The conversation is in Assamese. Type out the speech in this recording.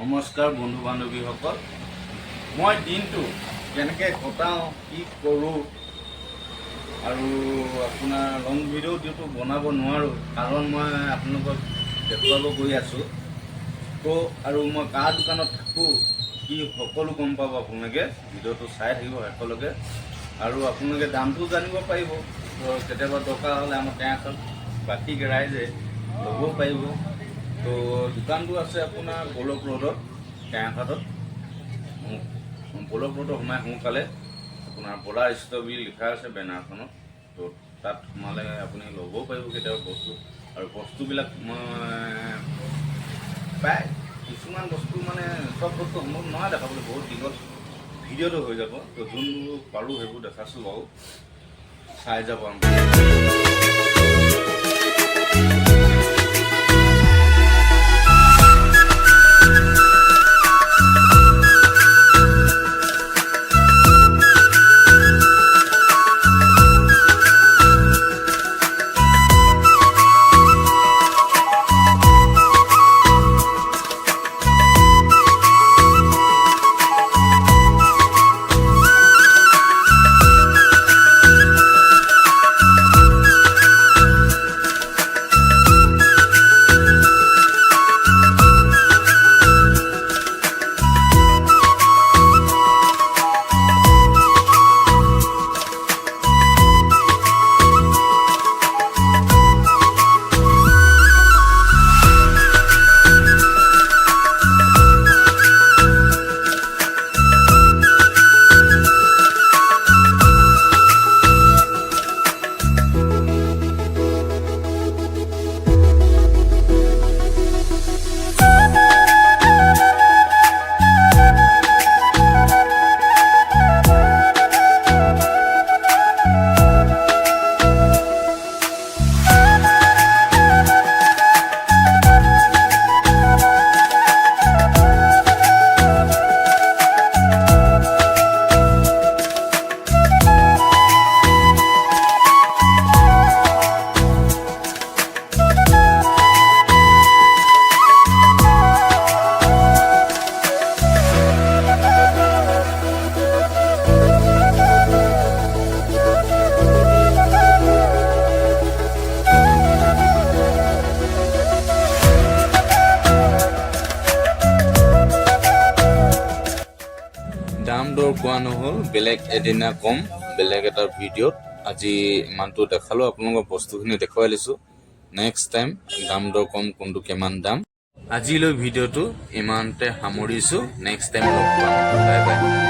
নমস্কাৰ বন্ধু বান্ধৱীসকল, মই দিনটো কেনেকৈ কটাওঁ, কি কৰোঁ আৰু আপোনাৰ লং ভিডিঅ'টো বনাব নোৱাৰোঁ, কাৰণ মই আপোনালোকক দেখুৱাব গৈ আছোঁ। তো আৰু মই কাৰ দোকানত থাকোঁ কি সকলো গম পাব আপোনালোকে। ভিডিঅ'টো চাই থাকিব শেষলৈকে আৰু আপোনালোকে দামটো জানিব পাৰিব। কেতিয়াবা দৰকাৰ হ'লে আমাৰ টেঙাখন বাকী ৰাইজে ল'ব পাৰিব। তো দোকানটো আছে আপোনাৰ বলক ৰোডত, টেঙাখাটত। বলক ৰোডত সোমাই সোনকালে আপোনাৰ বলাৰ ষ্ট'ৰ বুলি লিখা আছে বেনাৰখনত। তো তাত সোমালে আপুনি ল'বও পাৰিব কেতিয়াবা বস্তু। আৰু বস্তুবিলাক মই প্ৰায় কিছুমান বস্তু মানে চব বস্তু সম্ভৱ নহয় দেখাবলৈ, বহুত দীঘল ভিডিঅ'টো হৈ যাব। তো যোনবোৰ পাৰোঁ সেইবোৰ দেখাছোঁ বাৰু, চাই যাব। দাম দৰ কোৱা নহ'ল, বেলেগ এদিনা কম বেলেগ এটা ভিডিঅ'ত। আজি ইমানটো দেখালোঁ আপোনালোকৰ, বস্তুখিনি দেখুৱাই লৈছোঁ। নেক্সট টাইম দাম দৰ কম, কোনটো কিমান দাম। আজিলৈ ভিডিঅ'টো ইমানতে সামৰিছোঁ। নেক্সট টাইম লগ পাম। Bye bye.